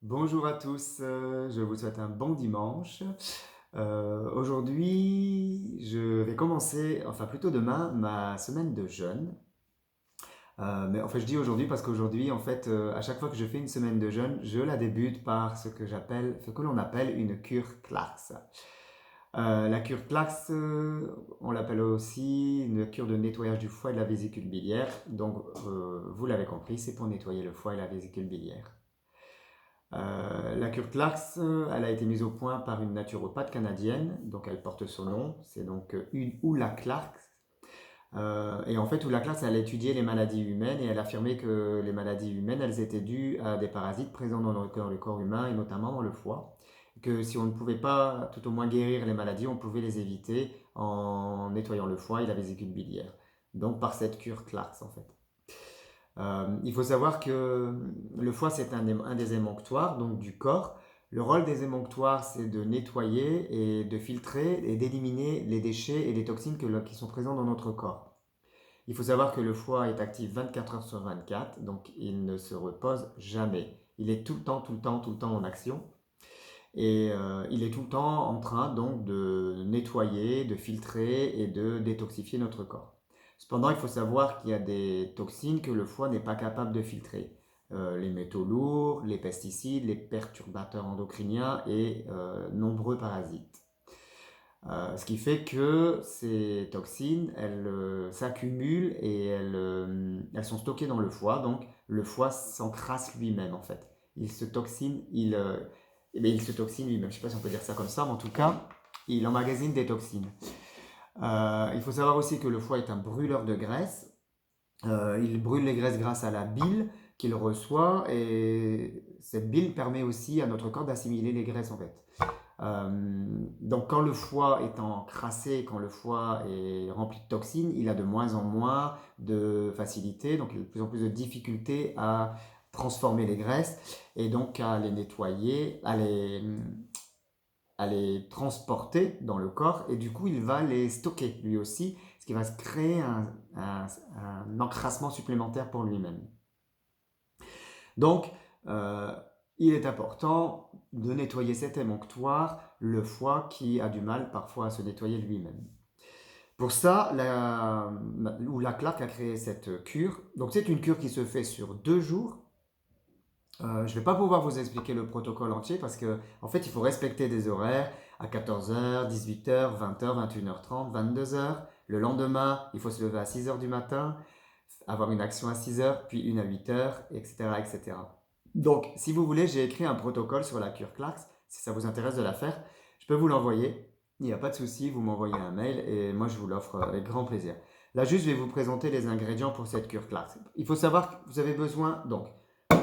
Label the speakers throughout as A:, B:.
A: Bonjour à tous, je vous souhaite un bon dimanche. Aujourd'hui, je vais commencer, enfin plutôt demain, ma semaine de jeûne. Mais en fait, je dis aujourd'hui parce qu'aujourd'hui, en fait, à chaque fois que je fais une semaine de jeûne, je la débute par ce que l'on appelle une cure Clarks. La cure Clarks, on l'appelle aussi une cure de nettoyage du foie et de la vésicule biliaire. Donc, vous l'avez compris, c'est pour nettoyer le foie et la vésicule biliaire. La cure Clarks, elle a été mise au point par une naturopathe canadienne, donc elle porte son nom, c'est donc une Oula Clarks. Et en fait, Oula Clarks, elle a étudié les maladies humaines et elle affirmait que les maladies humaines, elles étaient dues à des parasites présents dans le corps humain et notamment dans le foie. Que si on ne pouvait pas tout au moins guérir les maladies, on pouvait les éviter en nettoyant le foie et la vésicule biliaire. Donc par cette cure Clarks en fait. Il faut savoir que le foie, c'est un des émonctoires donc du corps. Le rôle des émonctoires, c'est de nettoyer et de filtrer et d'éliminer les déchets et les toxines qui sont présents dans notre corps. Il faut savoir que le foie est actif 24 heures sur 24, donc il ne se repose jamais. Il est tout le temps, tout le temps, tout le temps en action. Et il est tout le temps en train donc de nettoyer, de filtrer et de détoxifier notre corps. Cependant, il faut savoir qu'il y a des toxines que le foie n'est pas capable de filtrer. Les métaux lourds, les pesticides, les perturbateurs endocriniens et nombreux parasites. Ce qui fait que ces toxines, elles s'accumulent et elles sont stockées dans le foie, donc le foie s'encrasse lui-même en fait. Il se toxine, il se toxine lui-même, je ne sais pas si on peut dire ça comme ça, mais en tout cas, il emmagasine des toxines. Il faut savoir aussi que le foie est un brûleur de graisse. Il brûle les graisses grâce à la bile qu'il reçoit et cette bile permet aussi à notre corps d'assimiler les graisses en fait. Donc quand le foie est encrassé, quand le foie est rempli de toxines, il a de moins en moins de facilité, donc il a de plus en plus de difficultés à transformer les graisses et donc à les nettoyer, à les transporter dans le corps et du coup il va les stocker lui aussi, ce qui va se créer un encrassement supplémentaire pour lui-même. Donc euh, il est important de nettoyer cet émonctoire, le foie qui a du mal parfois à se nettoyer lui-même. Pour ça, la Clark a créé cette cure. Donc c'est une cure qui se fait sur 2 jours. Je ne vais pas pouvoir vous expliquer le protocole entier parce que en fait, il faut respecter des horaires à 14h, 18h, 20h, 21h30, 22h. Le lendemain, il faut se lever à 6h du matin, avoir une action à 6h, puis une à 8h, etc., etc. Donc, si vous voulez, j'ai écrit un protocole sur la cure Clarks. Si ça vous intéresse de la faire, je peux vous l'envoyer. Il n'y a pas de souci, vous m'envoyez un mail et moi je vous l'offre avec grand plaisir. Là, juste, je vais vous présenter les ingrédients pour cette cure Clarks. Il faut savoir que vous avez besoin, donc,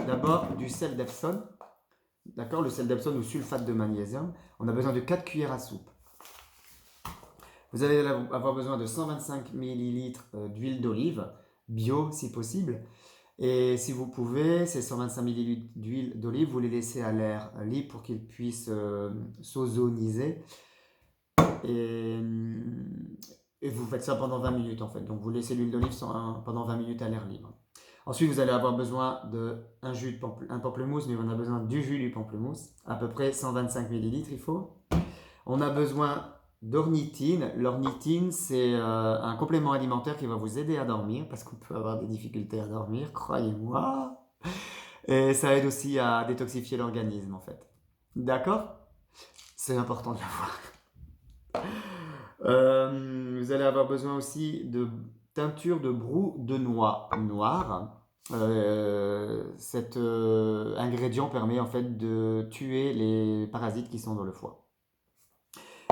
A: d'abord du sel d'Epsom, d'accord, le sel d'Epsom ou sulfate de magnésium. On a besoin de 4 cuillères à soupe. Vous allez avoir besoin de 125 millilitres d'huile d'olive, bio si possible. Et si vous pouvez, ces 125 millilitres d'huile d'olive, vous les laissez à l'air libre pour qu'ils puissent s'ozoniser. Et, et vous faites ça pendant 20 minutes en fait. Donc vous laissez l'huile d'olive pendant 20 minutes à l'air libre. Ensuite, vous allez avoir besoin d'un jus de un pamplemousse, mais on a besoin du jus du pamplemousse, à peu près 125 millilitres il faut. On a besoin d'ornithine. L'ornithine, c'est un complément alimentaire qui va vous aider à dormir, parce qu'on peut avoir des difficultés à dormir, croyez-moi. Et ça aide aussi à détoxifier l'organisme, en fait. D'accord? C'est important de l'avoir. Vous allez avoir besoin aussi de teinture de brou de noix noire. Cet ingrédient permet en fait de tuer les parasites qui sont dans le foie.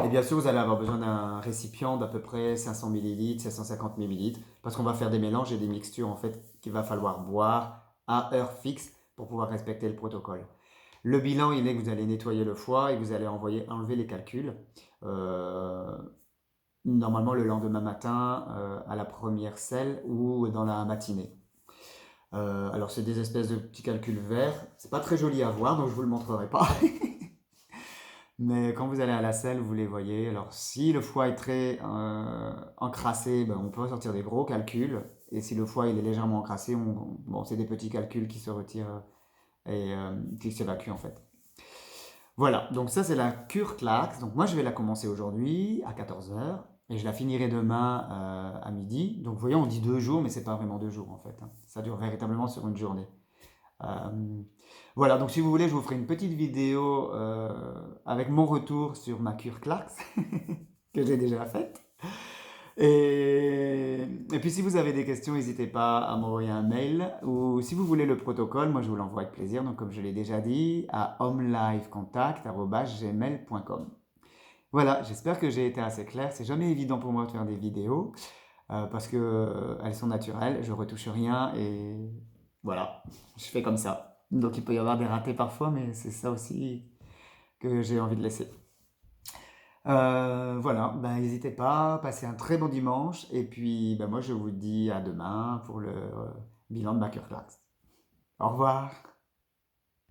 A: Et bien sûr, vous allez avoir besoin d'un récipient d'à peu près 500 millilitres, 750 millilitres, parce qu'on va faire des mélanges et des mixtures en fait qu'il va falloir boire à heure fixe pour pouvoir respecter le protocole. Le bilan, il est que vous allez nettoyer le foie et vous allez enlever les calculs. Euh, Normalement le lendemain matin à la première selle ou dans la matinée. Alors c'est des espèces de petits calculs verts. C'est pas très joli à voir, donc je vous le montrerai pas. Mais quand vous allez à la selle, vous les voyez. Alors, si le foie est très encrassé, ben, on peut sortir des gros calculs. Et si le foie il est légèrement encrassé, bon, c'est des petits calculs qui se retirent et qui s'évacue en fait. Voilà, donc ça c'est la cure Clax. Donc moi je vais la commencer aujourd'hui à 14 heures et je la finirai demain à midi. Donc vous voyez, on dit 2 jours, mais c'est pas vraiment 2 jours en fait, hein. Ça dure véritablement sur une journée. Euh, voilà, donc si vous voulez, je vous ferai une petite vidéo avec mon retour sur ma cure Clax que j'ai déjà faite. Et puis si vous avez des questions, n'hésitez pas à m'envoyer un mail ou si vous voulez le protocole, moi je vous l'envoie avec plaisir. Donc comme je l'ai déjà dit, à homelifecontact@gmail.com. Voilà, j'espère que j'ai été assez clair. C'est jamais évident pour moi de faire des vidéos parce que elles sont naturelles, je retouche rien et voilà, je fais comme ça. Donc il peut y avoir des ratés parfois, mais c'est ça aussi que j'ai envie de laisser. Voilà, ben, n'hésitez pas, passez un très bon dimanche et puis ben, moi je vous dis à demain pour le bilan de Makerclass. Au revoir.